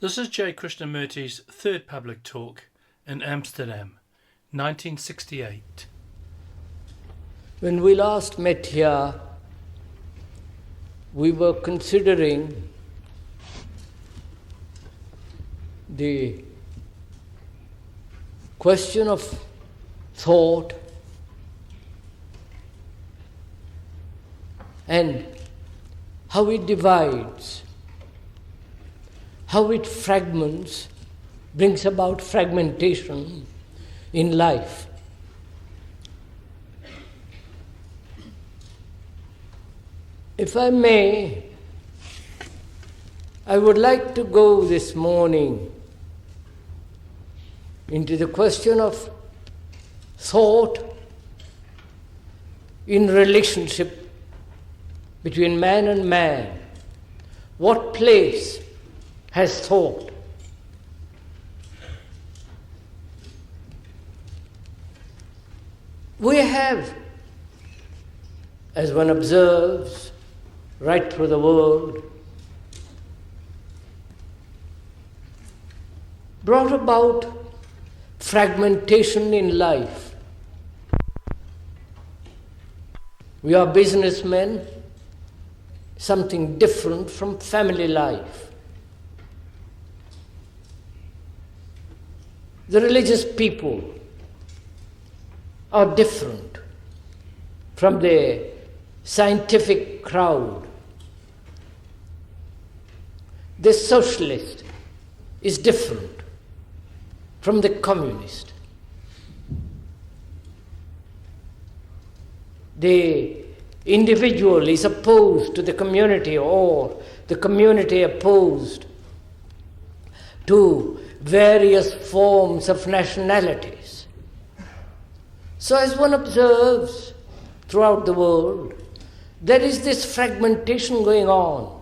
This is J. Krishnamurti's third public talk in Amsterdam, 1968. When we last met here, we were considering the question of thought and how it divides, how it fragments, brings about fragmentation in life. If I may, I would like to go this morning into the question of thought in relationship between man and man. What place has thought? We have, as one observes right through the world, brought about fragmentation in life. We are businessmen, something different from family life. The religious people are different from the scientific crowd. The socialist is different from the communist. The individual is opposed to the community, or the community opposed to various forms of nationalities. So as one observes throughout the world, there is this fragmentation going on,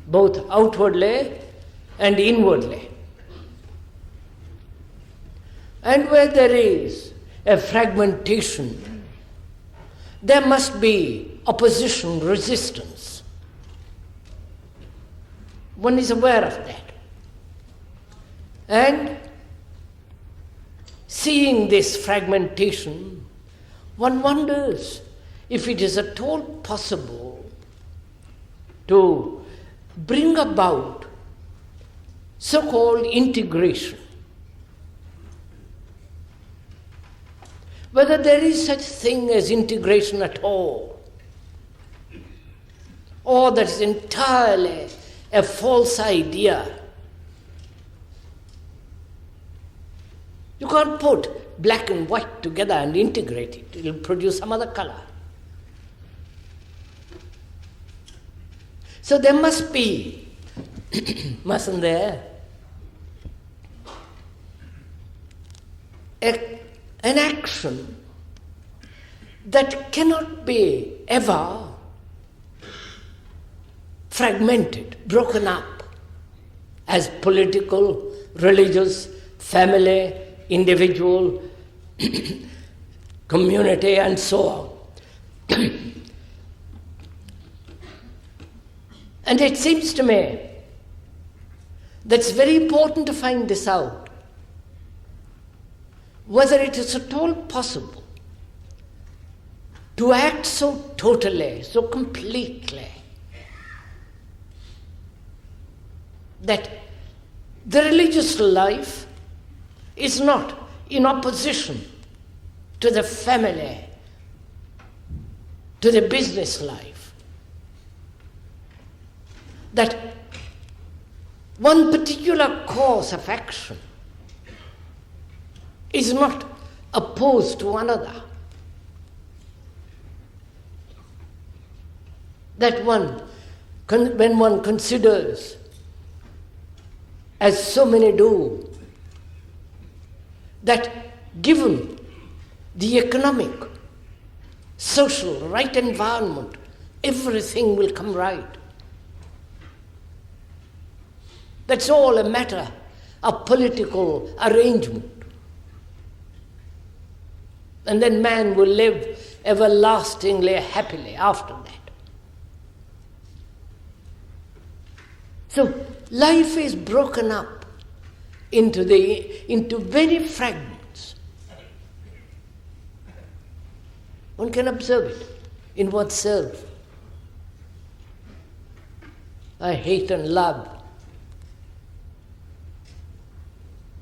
both outwardly and inwardly. And where there is a fragmentation, there must be opposition, resistance. One is aware of that. And seeing this fragmentation, one wonders if it is at all possible to bring about so-called integration. Whether there is such thing as integration at all, or that is entirely a false idea. You can't put black and white together and integrate it. It will produce some other color. So there must be, mustn't there, an action that cannot be ever fragmented, broken up, as political, religious, family, individual, community, and so on. And it seems to me that's very important to find this out, whether it is at all possible to act so totally, so completely, that the religious life is not in opposition to the family, to the business life. That one particular course of action is not opposed to another. That when one considers, as so many do, that given the economic, social, right environment, everything will come right. That's all a matter of political arrangement. And then man will live everlastingly happily after that. So life is broken up into many fragments. One can observe it in oneself. I hate and love.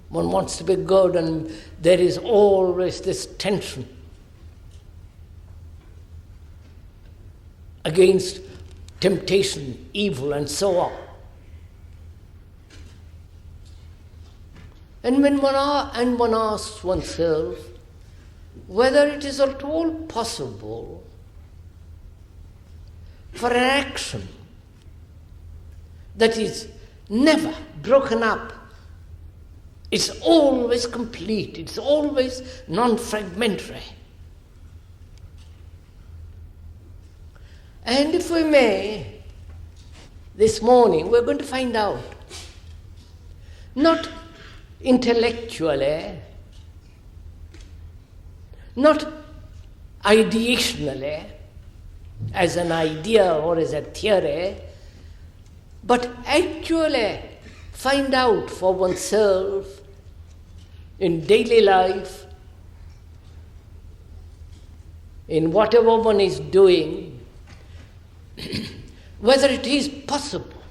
One wants to be good, and there is always this tension against temptation, evil, and so on. And when one asks oneself whether it is at all possible for an action that is never broken up, it's always complete, it's always non-fragmentary. And if we may, this morning we're going to find out, not intellectually, not ideationally, as an idea or as a theory, but actually find out for oneself in daily life, in whatever one is doing, whether it is possible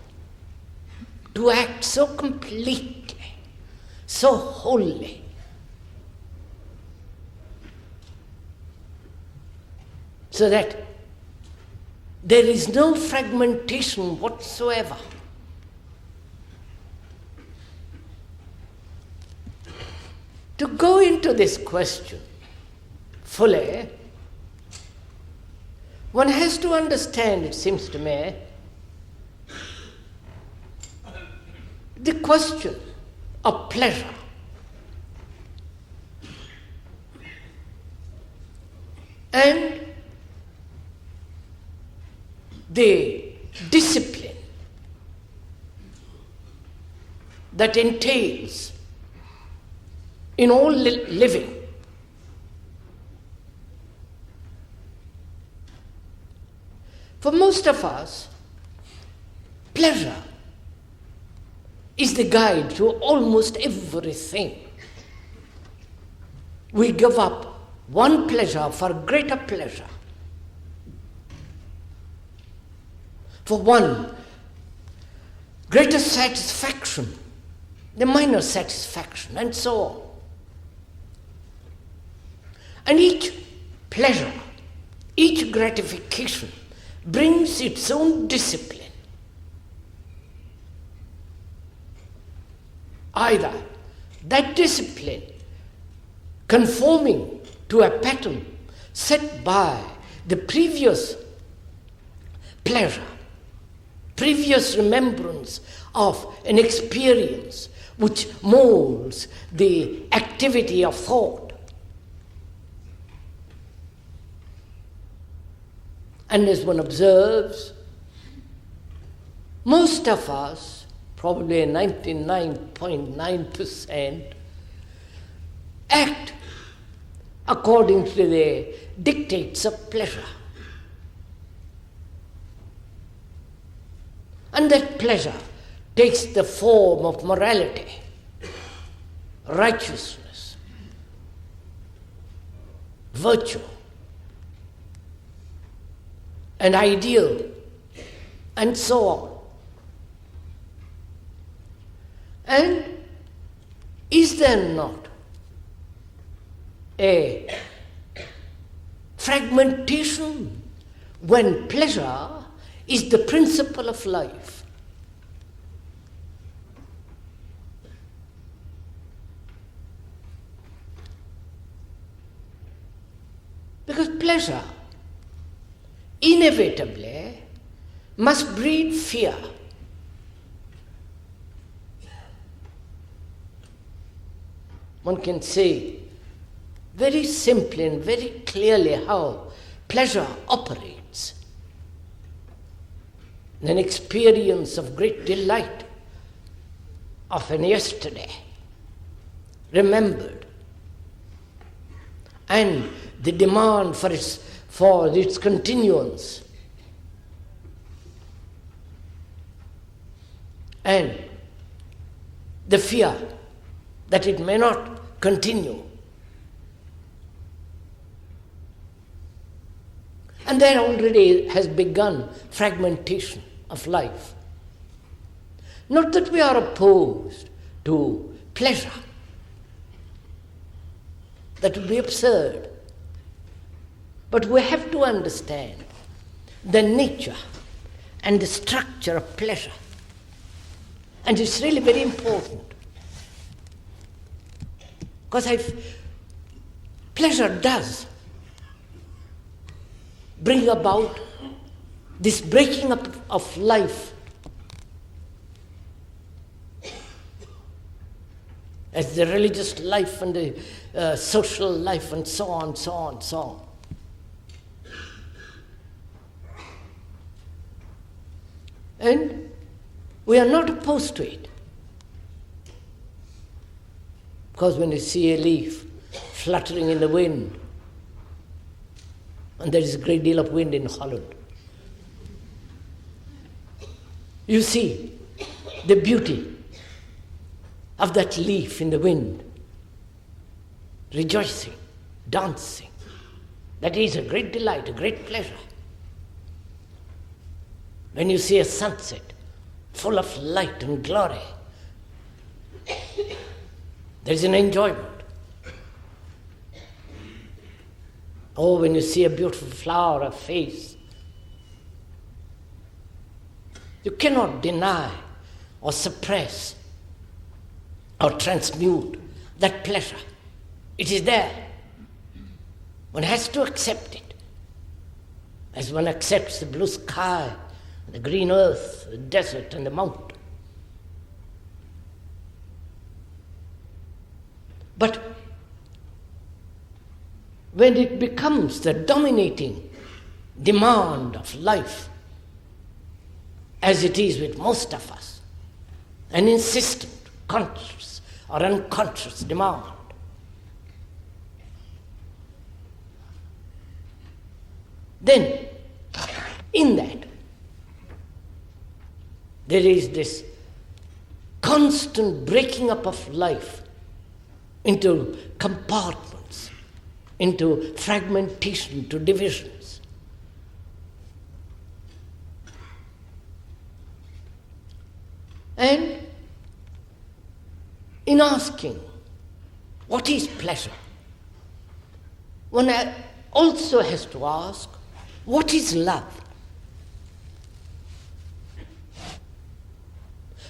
to act so completely, so wholly, so that there is no fragmentation whatsoever. To go into this question fully, one has to understand, it seems to me, the question of pleasure. And the discipline that entails in all living. For most of us, pleasure is the guide to almost everything. We give up one pleasure for greater pleasure, for one greater satisfaction, the minor satisfaction, and so on. And each pleasure, each gratification brings its own discipline. Either that discipline conforming to a pattern set by the previous pleasure, previous remembrance of an experience which molds the activity of thought. And as one observes, most of us, probably 99.9%, act according to the dictates of pleasure. And that pleasure takes the form of morality, righteousness, virtue, an ideal, and so on. And is there not a fragmentation when pleasure is the principle of life? Because pleasure inevitably must breed fear. One can say very simply and very clearly how pleasure operates. An experience of great delight of an yesterday, remembered, and the demand for its continuance, and the fear that it may not continue. And there already has begun fragmentation of life. Not that we are opposed to pleasure. That would be absurd. But we have to understand the nature and the structure of pleasure. And it's really very important. Because pleasure does bring about this breaking up of life as the religious life and the social life and so on, so on, so on. And we are not opposed to it. Because when you see a leaf fluttering in the wind, and there is a great deal of wind in Holland, you see the beauty of that leaf in the wind, rejoicing, dancing. That is a great delight, a great pleasure. When you see a sunset full of light and glory, there is an enjoyment. Oh, when you see a beautiful flower or face, you cannot deny or suppress or transmute that pleasure. It is there. One has to accept it. As one accepts the blue sky, the green earth, the desert and the mountain. But when it becomes the dominating demand of life, as it is with most of us, an insistent, conscious or unconscious demand, then in that there is this constant breaking up of life into compartments, into fragmentation, into divisions. And in asking, what is pleasure? One also has to ask, what is love?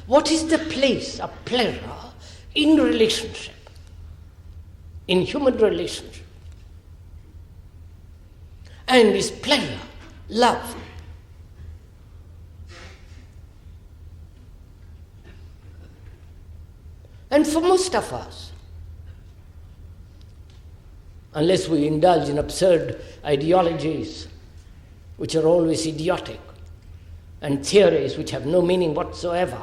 What is the place of pleasure in relationship, in human relationship? And is pleasure love? And for most of us, unless we indulge in absurd ideologies which are always idiotic and theories which have no meaning whatsoever,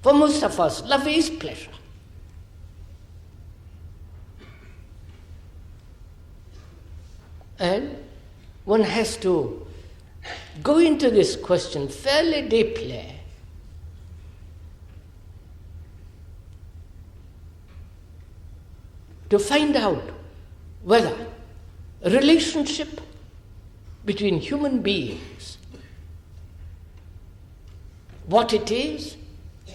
for most of us, love is pleasure. And one has to go into this question fairly deeply to find out whether a relationship between human beings, what it is,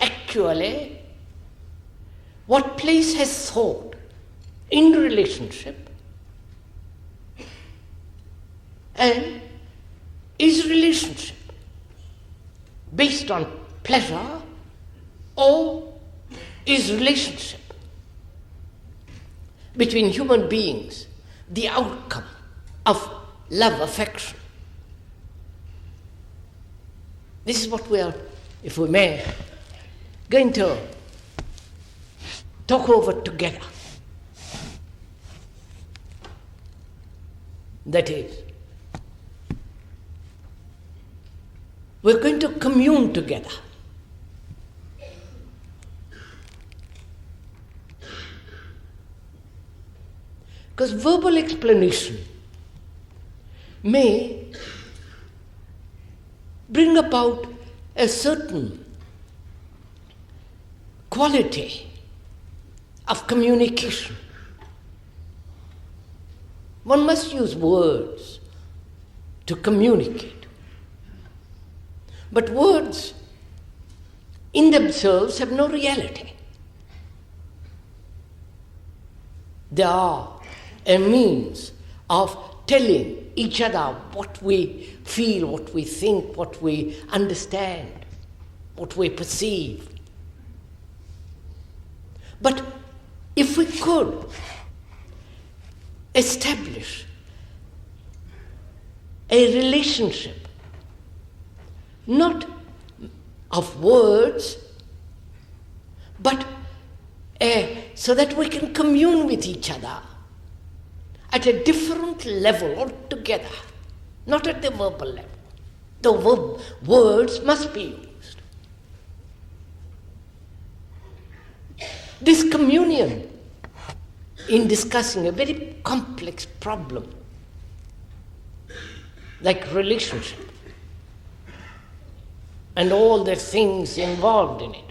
actually, what place has thought in relationship, and is relationship based on pleasure, or is relationship between human beings the outcome of love, affection? This is what we are, if we may, going to talk over together. That is, we're going to commune together. Because verbal explanation may bring about a certain quality of communication. One must use words to communicate. But words in themselves have no reality. They are a means of telling each other what we feel, what we think, what we understand, what we perceive. But if we could establish a relationship, not of words, but so that we can commune with each other at a different level altogether, not at the verbal level. The words must be used. This communion in discussing a very complex problem like relationship and all the things involved in it,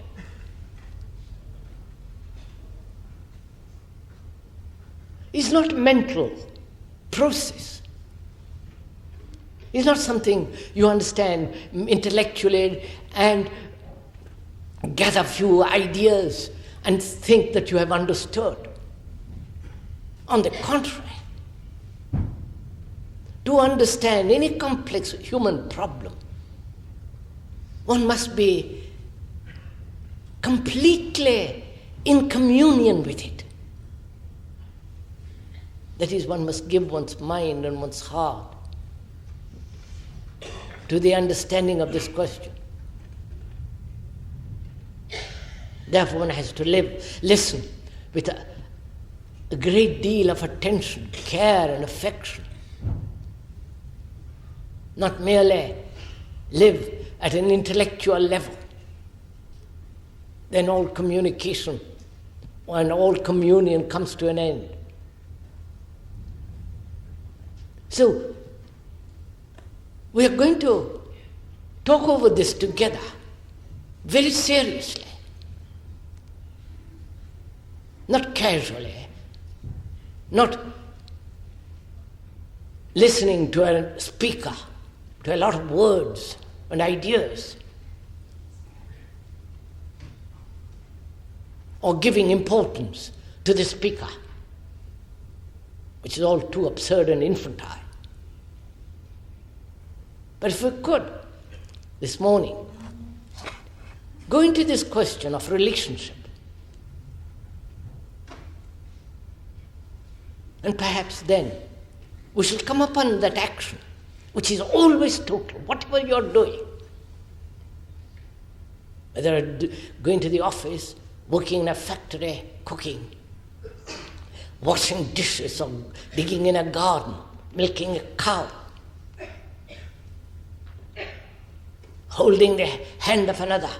is not a mental process. It's not something you understand intellectually and gather few ideas and think that you have understood. On the contrary, to understand any complex human problem, one must be completely in communion with it. That is, one must give one's mind and one's heart to the understanding of this question. Therefore, one has to listen with a great deal of attention, care and affection. Not merely live at an intellectual level. Then all communication and all communion comes to an end. So, we are going to talk over this together, very seriously, not casually, not listening to a speaker, to a lot of words and ideas, or giving importance to the speaker, which is all too absurd and infantile. But if we could, this morning, go into this question of relationship, and perhaps then we shall come upon that action, which is always total, whatever you're doing. Whether going to the office, working in a factory, cooking, washing dishes, or digging in a garden, milking a cow, holding the hand of another.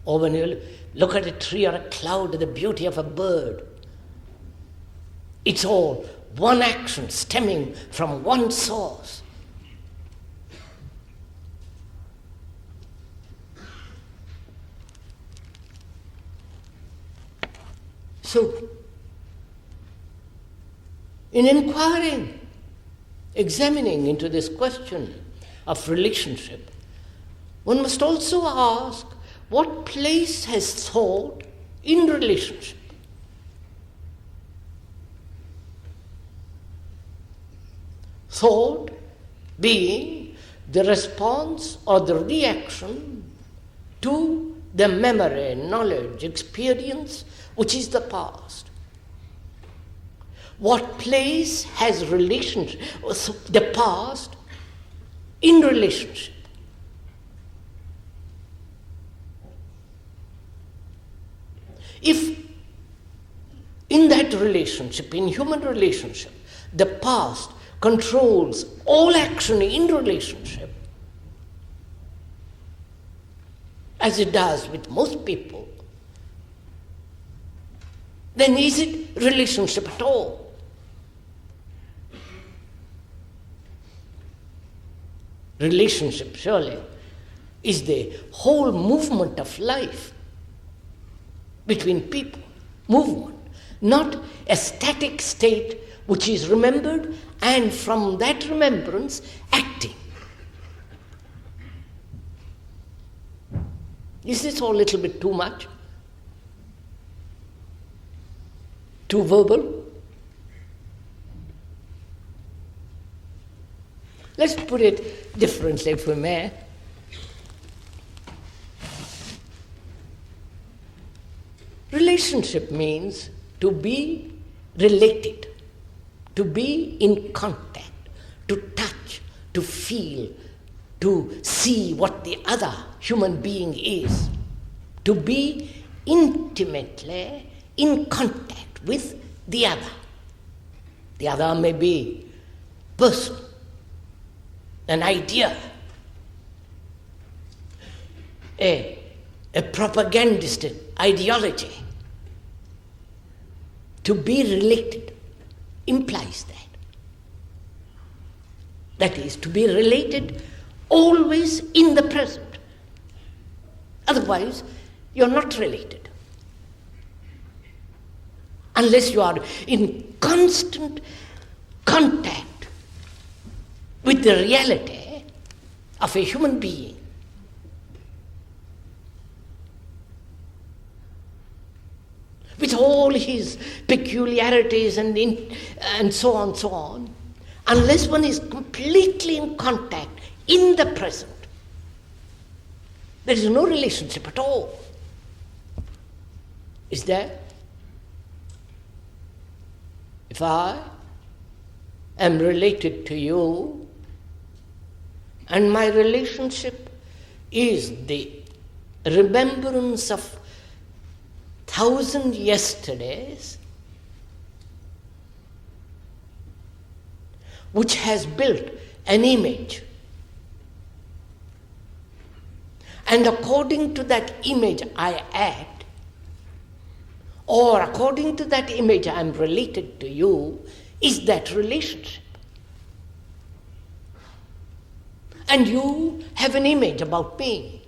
Or when you look at a tree or a cloud, the beauty of a bird, it's all one action stemming from one source. So, in inquiring, examining into this question of relationship, one must also ask, what place has thought in relationship? Thought being the response or the reaction to the memory, knowledge, experience, which is the past. What place has relationship, the past, in relationship? If in that relationship, in human relationship, the past controls all action in relationship, as it does with most people, then is it relationship at all? Relationship, surely, is the whole movement of life between people. Movement, not a static state which is remembered and from that remembrance acting. Is this all a little bit too much? Too verbal? Let's put it differently, if we may. Relationship means to be related, to be in contact, to touch, to feel, to see what the other human being is, to be intimately in contact with the other. The other may be person, an idea, a propagandistic ideology. To be related implies that. That is, to be related always in the present. Otherwise, you're not related. Unless you are in constant contact with the reality of a human being. With all his peculiarities and so on, unless one is completely in contact in the present, there is no relationship at all. Is there? If I am related to you, and my relationship is the remembrance of 1,000 yesterdays, which has built an image, and according to that image I act, or according to that image I am related to you, is that relationship. And you have an image about me,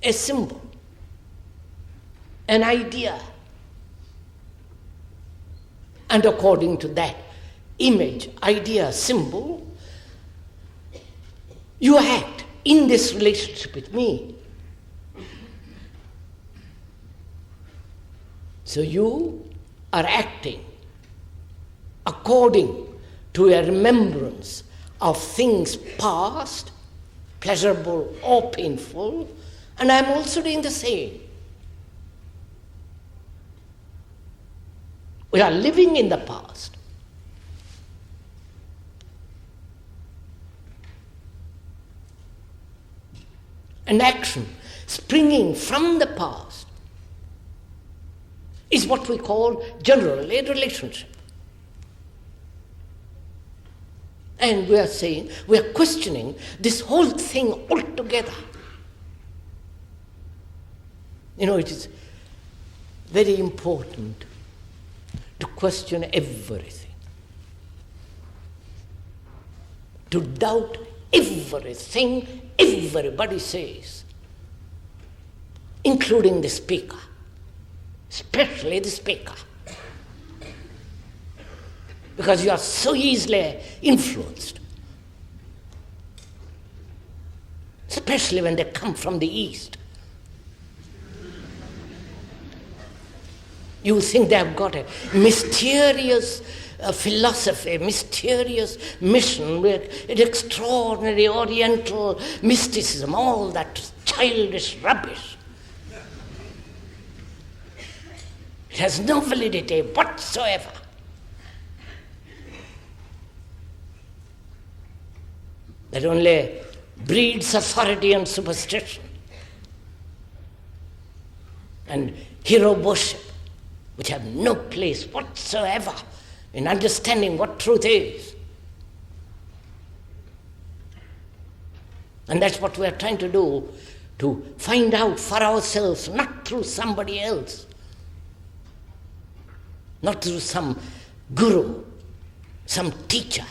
a symbol, an idea. And according to that image, idea, symbol, you act in this relationship with me. So you are acting according to a remembrance of things past, pleasurable or painful, and I am also doing the same. We are living in the past. An action springing from the past is what we call generally a relationship. And we are saying, we are questioning this whole thing altogether. You know, it is very important to question everything, to doubt everything everybody says, including the speaker, especially the speaker, because you are so easily influenced, especially when they come from the East. You think they have got a mysterious philosophy, mysterious mission with an extraordinary Oriental mysticism, all that childish rubbish. It has no validity whatsoever. That only breeds authority and superstition and hero worship, which have no place whatsoever in understanding what truth is. And that's what we are trying to do, to find out for ourselves, not through somebody else, not through some guru, some teacher,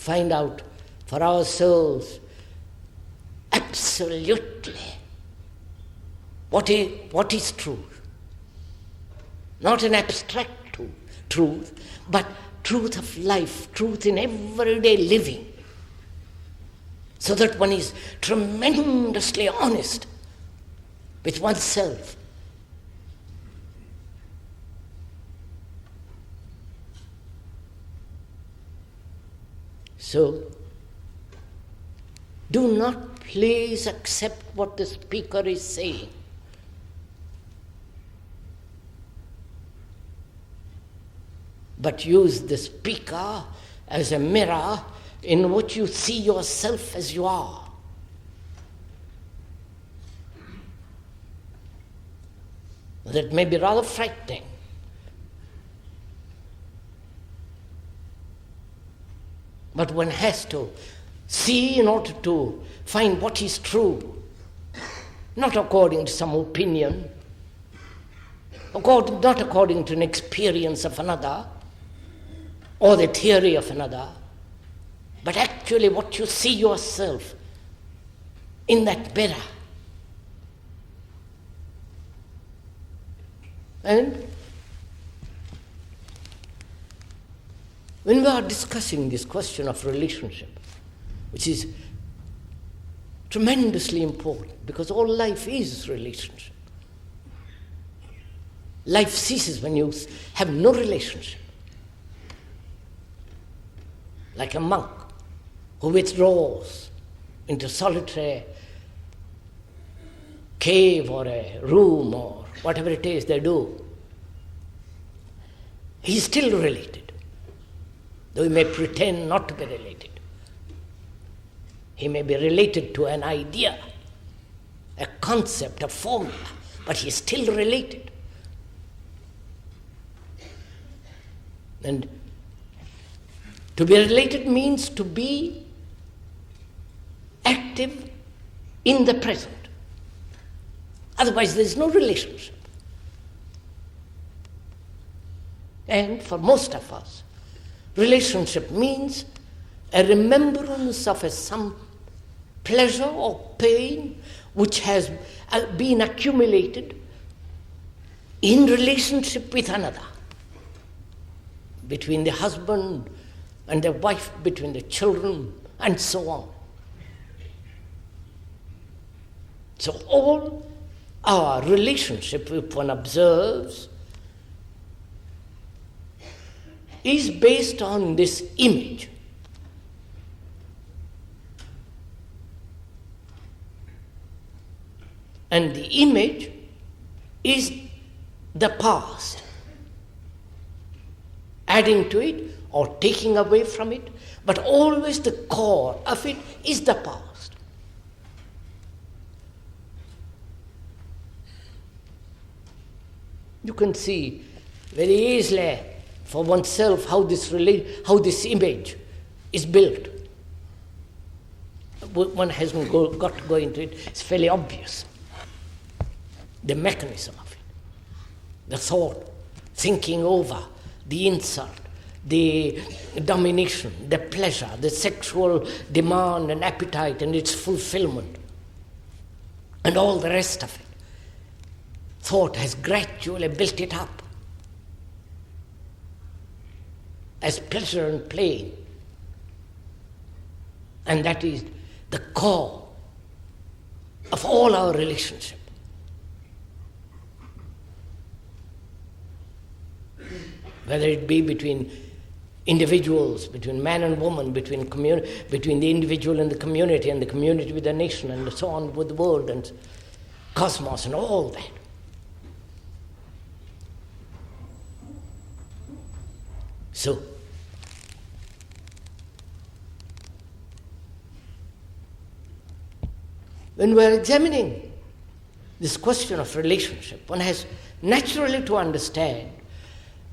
find out for ourselves absolutely what is truth. Not an abstract truth, but truth of life, truth in everyday living. So that one is tremendously honest with oneself. So, do not please accept what the speaker is saying. But use the speaker as a mirror in which you see yourself as you are. That may be rather frightening. But one has to see in order to find what is true, not according to some opinion, not according to an experience of another or the theory of another, but actually what you see yourself in that mirror. And when we are discussing this question of relationship, which is tremendously important, because all life is relationship. Life ceases when you have no relationship. Like a monk who withdraws into solitary cave or a room or whatever it is they do, he is still related, though he may pretend not to be related. He may be related to an idea, a concept, a formula, but he is still related. And to be related means to be active in the present. Otherwise, there is no relationship. And for most of us, relationship means a remembrance of some pleasure or pain which has been accumulated in relationship with another, between the husband and the wife, between the children, and so on. So all our relationship, if one observes, is based on this image. And the image is the past, adding to it or taking away from it, but always the core of it is the past. You can see very easily for oneself how this image is built. One hasn't got to go into it. It's fairly obvious. The mechanism of it, the thought, thinking over, the insult, the domination, the pleasure, the sexual demand and appetite and its fulfillment, and all the rest of it. Thought has gradually built it up as pleasure and pain. And that is the core of all our relationship. Whether it be between individuals, between man and woman, between the individual and the community with the nation, and so on with the world and cosmos and all that. So, when we are examining this question of relationship, one has naturally to understand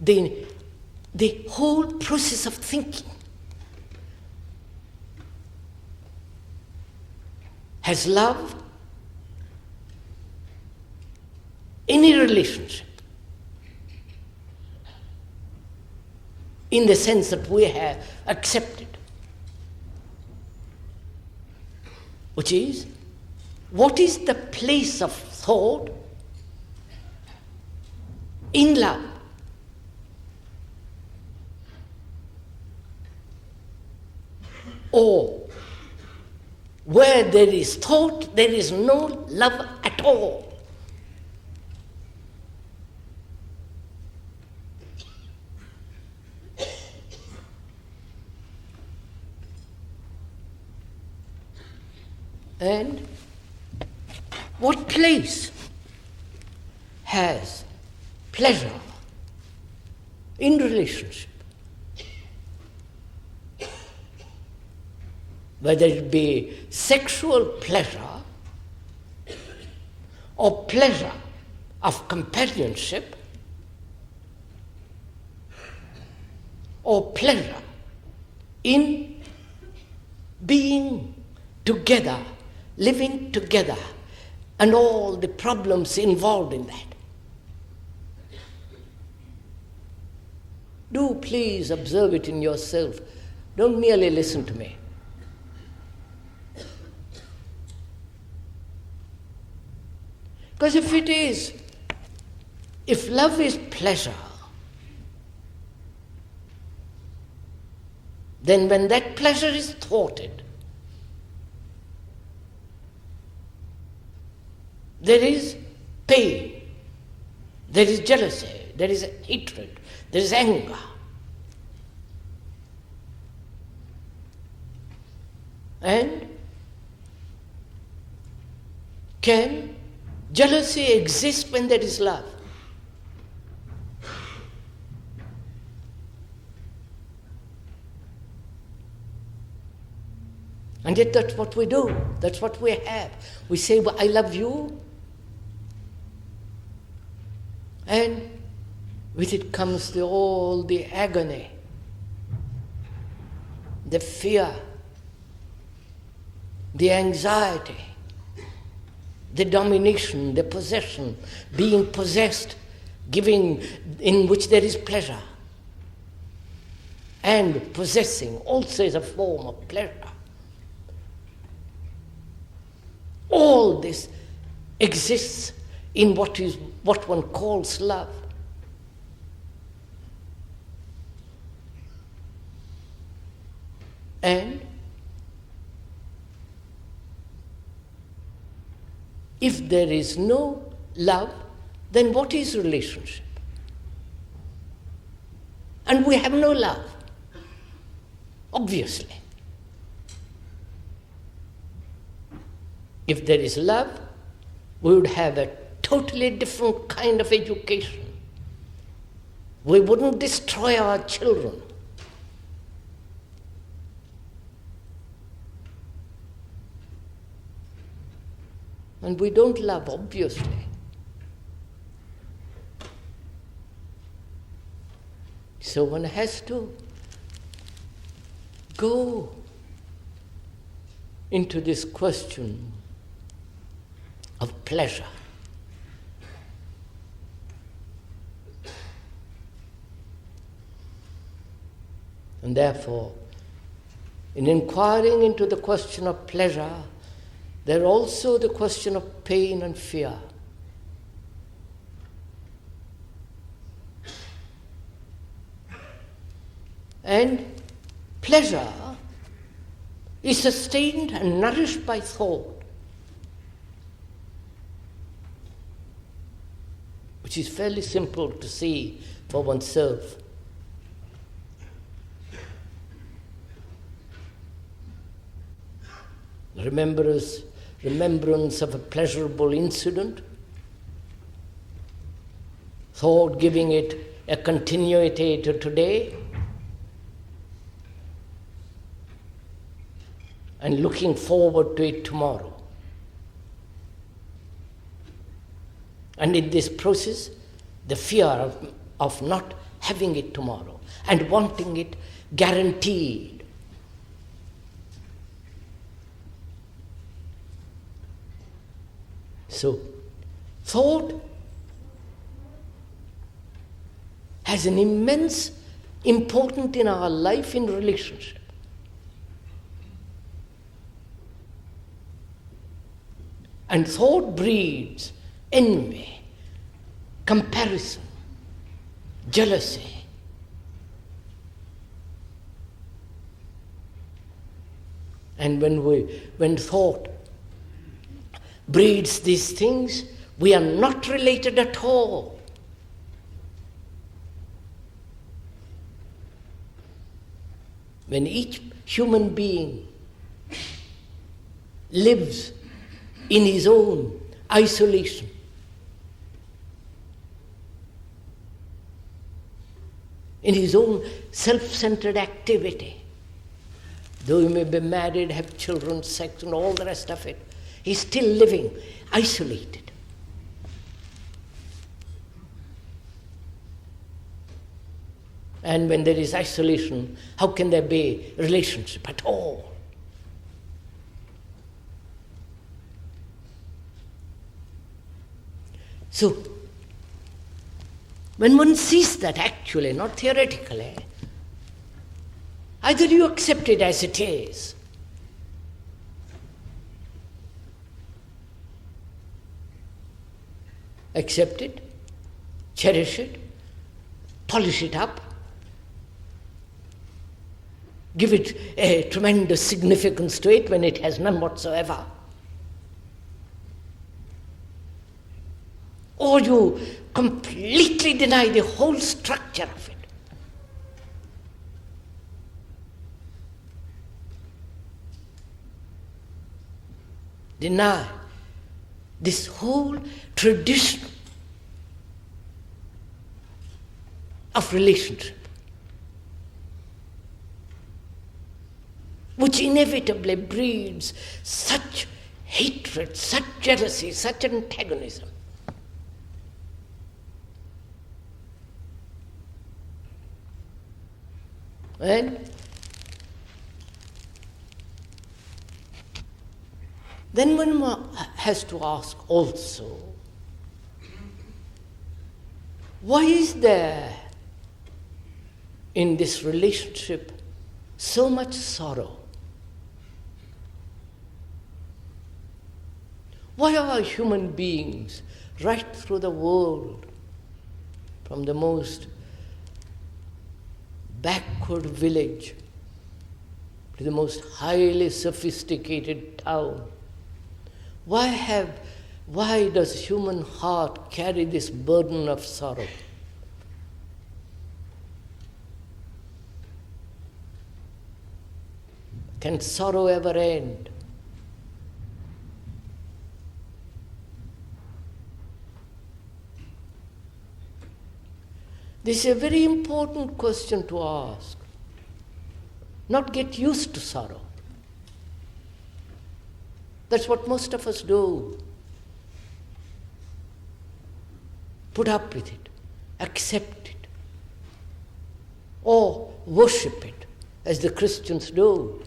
the whole process of thinking. Has love any relationship in the sense that we have accepted? which is, what is the place of thought in love? Or where there is thought, there is no love at all. And what place has pleasure in relationship? Whether it be sexual pleasure or pleasure of companionship or pleasure in being together, living together, and all the problems involved in that. Do please observe it in yourself. Don't merely listen to me. Because if love is pleasure, then when that pleasure is thwarted, there is pain, there is jealousy, there is hatred, there is anger. And can jealousy exist when there is love? And yet that's what we do. That's what we have. We say, well, I love you. And with it comes all the agony, the fear, the anxiety, the domination, the possession, being possessed, giving in which there is pleasure. And possessing also is a form of pleasure. All this exists in what one calls love. And if there is no love, then what is relationship? And we have no love, obviously. If there is love, we would have a totally different kind of education. We wouldn't destroy our children. And we don't love, obviously. So one has to go into this question of pleasure. And therefore, in inquiring into the question of pleasure, there also the question of pain and fear. And pleasure is sustained and nourished by thought, which is fairly simple to see for oneself. Remembrance of a pleasurable incident, thought giving it a continuity to today, and looking forward to it tomorrow. And in this process, the fear of not having it tomorrow and wanting it guaranteed. So, thought has an immense importance in our life in relationship. And thought breeds envy, comparison, jealousy. And when thought breeds these things, we are not related at all. When each human being lives in his own isolation, in his own self-centered activity, though he may be married, have children, sex, and all the rest of it, he's still living isolated. And when there is isolation, how can there be relationship at all? So, when one sees that actually, not theoretically, either you accept it as it is, accept it, cherish it, polish it up, give it a tremendous significance to it when it has none whatsoever. Or you completely deny the whole structure of it. Deny this whole tradition of relationship, which inevitably breeds such hatred, such jealousy, such antagonism. And then one has to ask also, why is there in this relationship so much sorrow? Why are human beings right through the world, from the most backward village to the most highly sophisticated town, why does human heart carry this burden of sorrow? Can sorrow ever end? This is a very important question to ask. Not get used to sorrow. That's what most of us do. Put up with it, accept it, or worship it, as the Christians do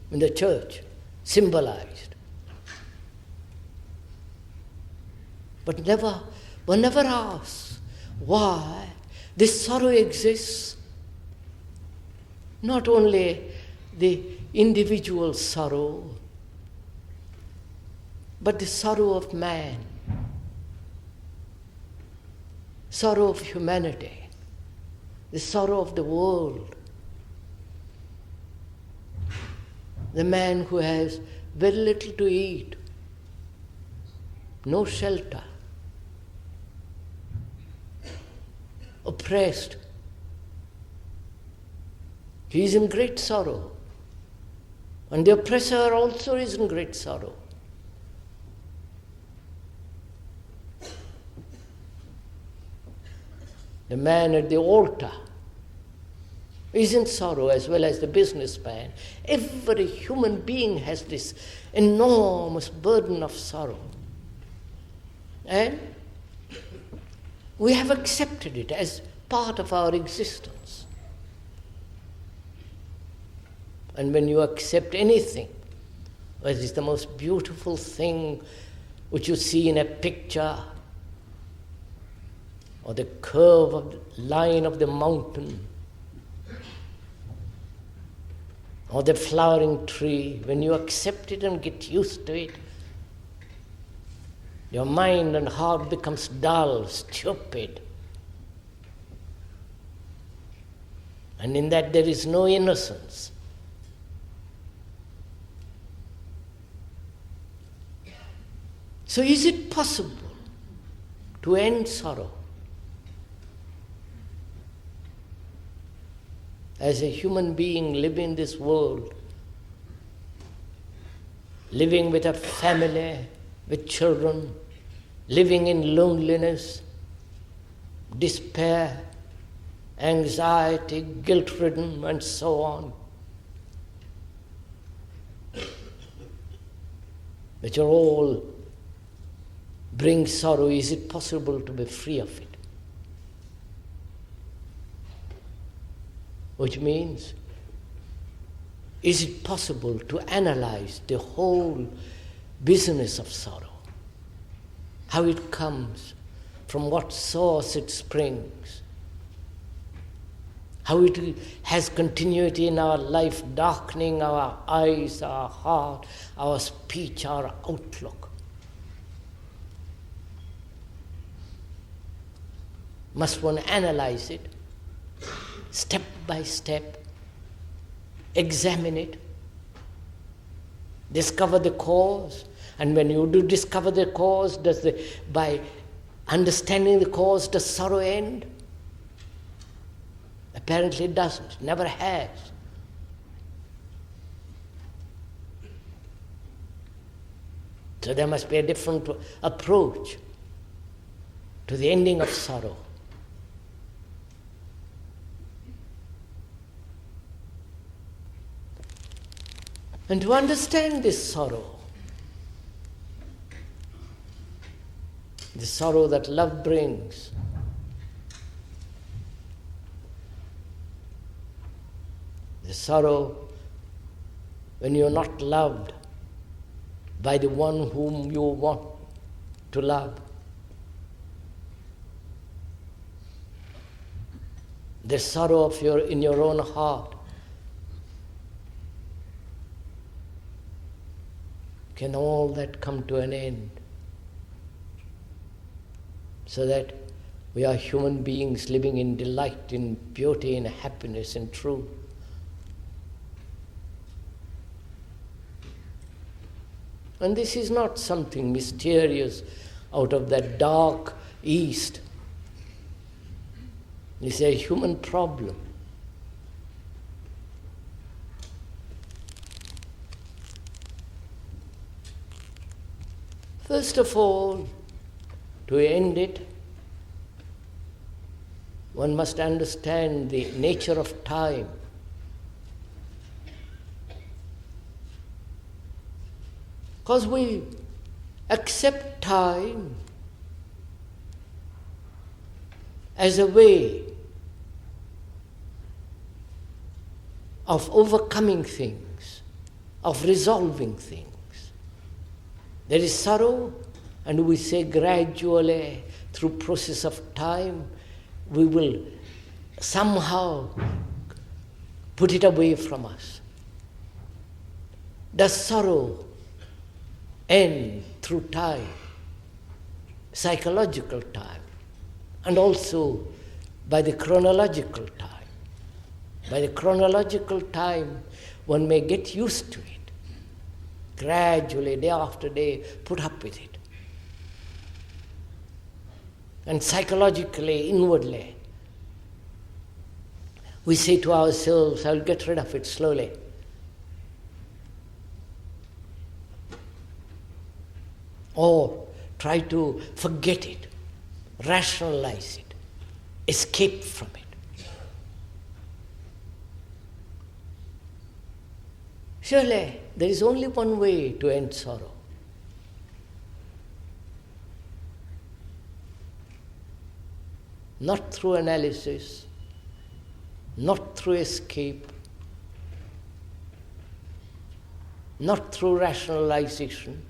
in the church, symbolized. But one never asks why this sorrow exists. Not only the individual sorrow, but the sorrow of man, sorrow of humanity, the sorrow of the world. The man who has very little to eat, no shelter, oppressed, he is in great sorrow. And the oppressor also is in great sorrow. The man at the altar is in sorrow as well as the businessman. Every human being has this enormous burden of sorrow. And we have accepted it as part of our existence. And when you accept anything, whether it's the most beautiful thing which you see in a picture, or the curve of the line of the mountain, or the flowering tree, when you accept it and get used to it, your mind and heart becomes dull, stupid. And in that there is no innocence. So is it possible to end sorrow? As a human being living in this world, living with a family, with children, living in loneliness, despair, anxiety, guilt-ridden, and so on, which are all bring sorrow. Is it possible to be free of it? Which means, is it possible to analyze the whole business of sorrow? How it comes, from what source it springs, how it has continuity in our life, darkening our eyes, our heart, our speech, our outlook. Must one analyze it, step by step, examine it, discover the cause. And when you do discover the cause, by understanding the cause, does sorrow end? Apparently it doesn't, never has. So there must be a different approach to the ending of sorrow. And to understand this sorrow, the sorrow that love brings, the sorrow when you're not loved by the one whom you want to love, the sorrow in your own heart. Can all that come to an end? So that we are human beings living in delight, in beauty, in happiness, in truth. And this is not something mysterious out of that dark east. It's a human problem. First of all, to end it, one must understand the nature of time. Because we accept time as a way of overcoming things, of resolving things. There is sorrow, and we say gradually, through process of time, we will somehow put it away from us. Does sorrow end through time, psychological time, and also by the chronological time? By the chronological time, one may get used to it. Gradually, day after day, put up with it. And psychologically, inwardly, we say to ourselves, I'll get rid of it slowly. Or try to forget it, rationalize it, escape from it. Surely, there is only one way to end sorrow. Not through analysis, not through escape, not through rationalization,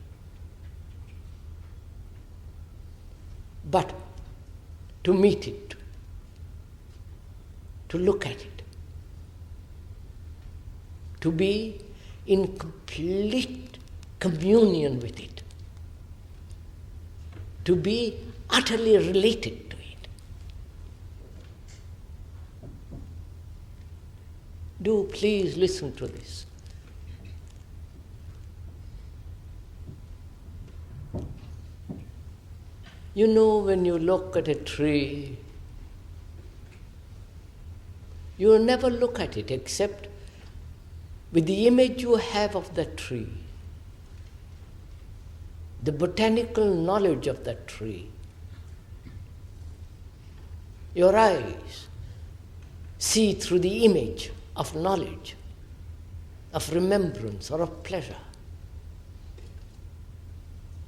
but to meet it, to look at it, to be in complete communion with it, to be utterly related to it. Do please listen to this. You know, when you look at a tree, you will never look at it except with the image you have of that tree, the botanical knowledge of that tree. Your eyes see through the image of knowledge, of remembrance or of pleasure.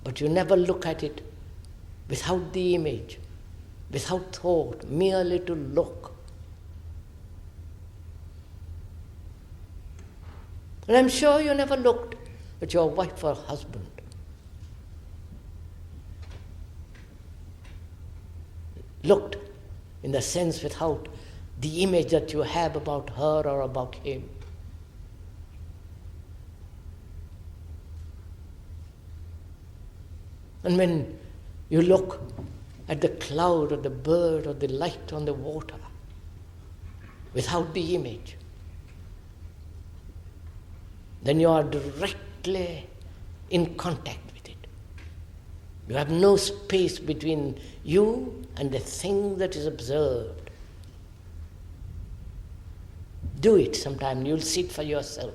But you never look at it without the image, without thought, merely to look. And I'm sure you never looked at your wife or husband. Looked in the sense without the image that you have about her or about him. And when you look at the cloud or the bird or the light on the water without the image, then you are directly in contact with it. You have no space between you and the thing that is observed. Do it sometime, you'll see it for yourself.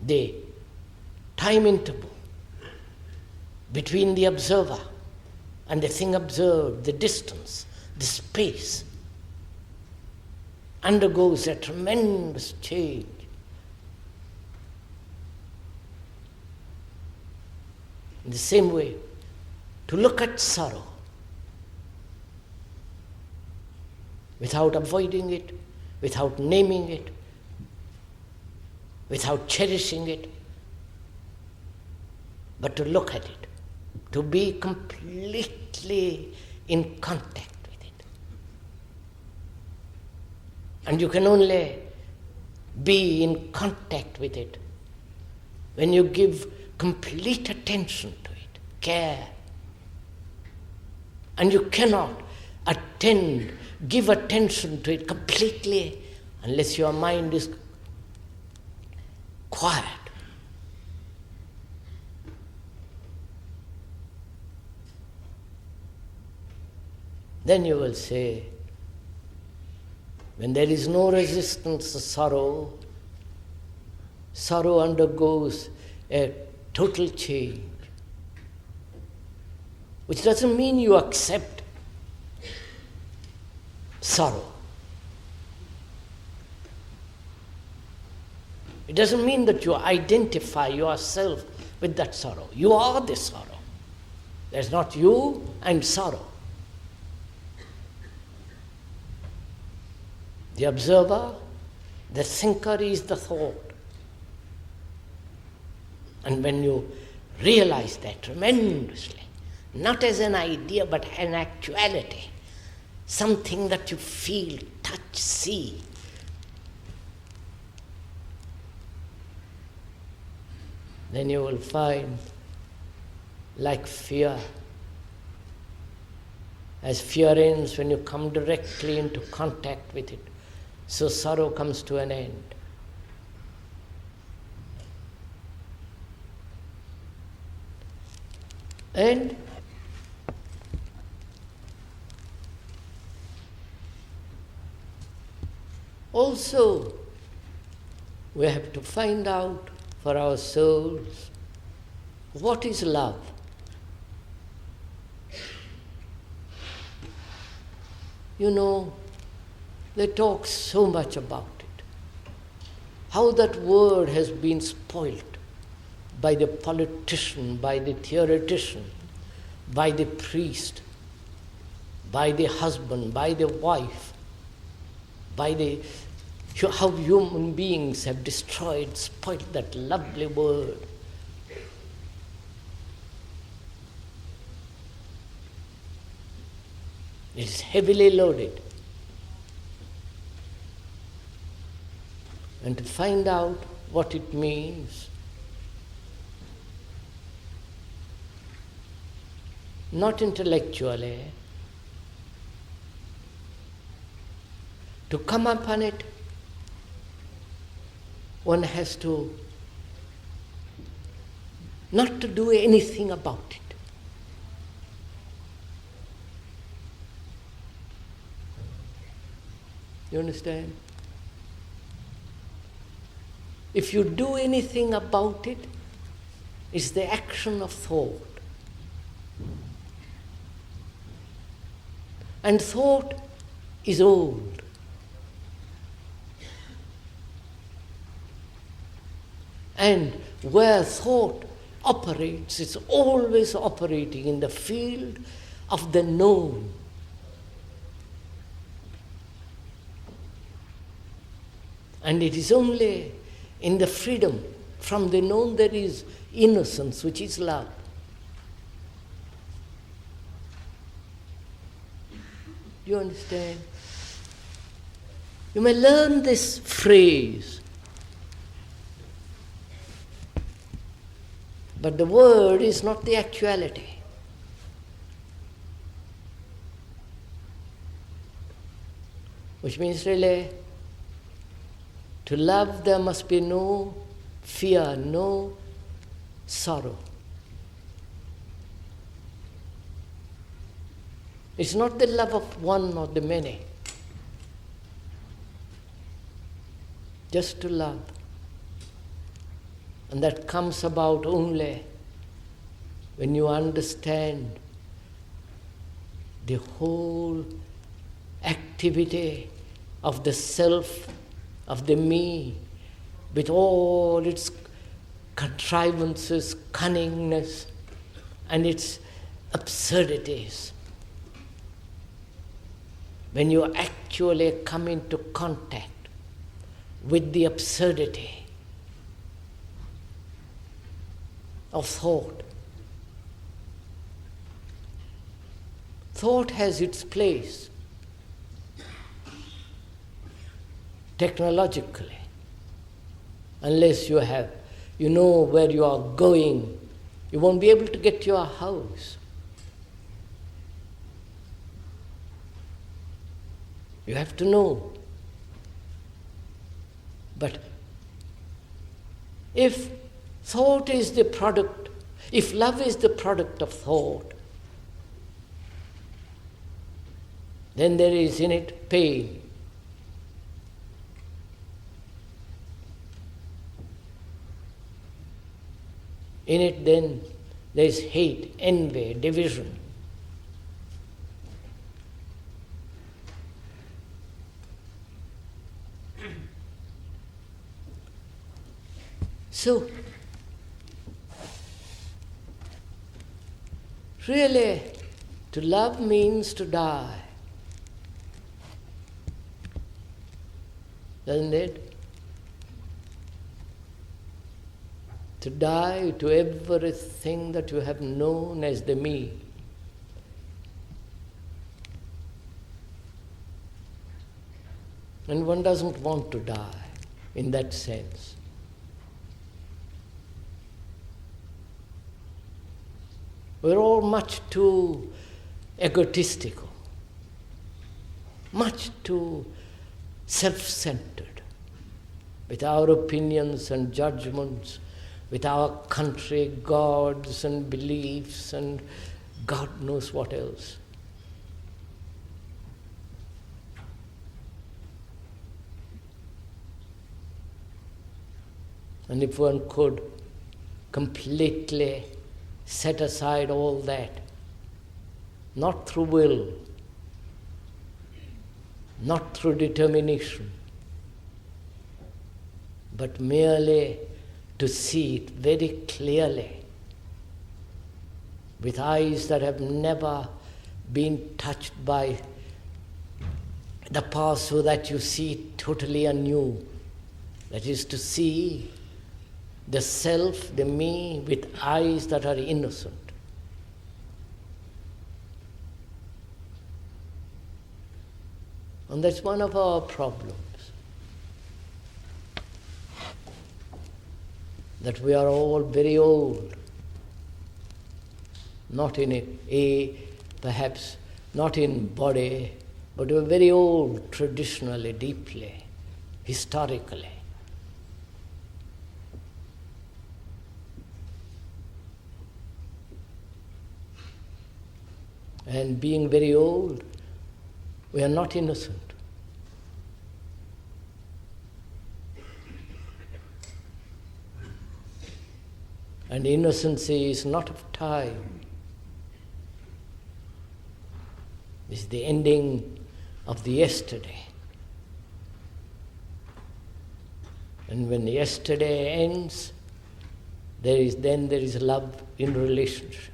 The time interval between the observer and the thing observed, the distance, the space, undergoes a tremendous change. In the same way, to look at sorrow without avoiding it, without naming it, without cherishing it, but to look at it, to be completely in contact with it. And you can only be in contact with it when you give complete attention to it, care. And you cannot give attention to it completely unless your mind is quiet. Then you will say, when there is no resistance to sorrow, sorrow undergoes a total change. Which doesn't mean you accept sorrow. It doesn't mean that you identify yourself with that sorrow. You are the sorrow. There's not you and sorrow. The observer, the thinker is the thought. And when you realize that tremendously, not as an idea but an actuality, something that you feel, touch, see, then you will find, like fear, as fear ends when you come directly into contact with it, so sorrow comes to an end. And also, we have to find out for our souls what is love. You know, they talk so much about it. How that word has been spoilt by the politician, by the theoretician, by the priest, by the husband, by the wife, how human beings have destroyed, spoilt that lovely word. It is heavily loaded. and to find out what it means. Not intellectually. To come upon it, one has to not to do anything about it. You understand? If you do anything about it, it's the action of thought. And thought is old. And where thought operates, it's always operating in the field of the known. And it is only in the freedom from the known there is innocence, which is love. Do you understand? You may learn this phrase, but the word is not the actuality. Which means really, to love there must be no fear, no sorrow. It's not the love of one or the many. Just to love. And that comes about only when you understand the whole activity of the self, of the me, with all its contrivances, cunningness, and its absurdities. When you actually come into contact with the absurdity of thought. Thought has its place technologically. Unless you know where you are going, you won't be able to get to your house. You have to know. But if thought is the product, if love is the product of thought, then there is in it pain. In it then there is hate, envy, division. So, really, to love means to die. Doesn't it? To die to everything that you have known as the me. And one doesn't want to die in that sense. We're all much too egotistical, much too self-centered, with our opinions and judgments, with our country, gods and beliefs and God knows what else. And if one could completely set aside all that, not through will, not through determination, but merely to see it very clearly, with eyes that have never been touched by the past, so that you see it totally anew. That is to see the self, the me, with eyes that are innocent. And that's one of our problems. that we are all very old. Not perhaps not in body, but we're very old traditionally, deeply, historically. And being very old, we are not innocent. And innocency is not of time. It's the ending of the yesterday. And when yesterday ends, there is love in relationship.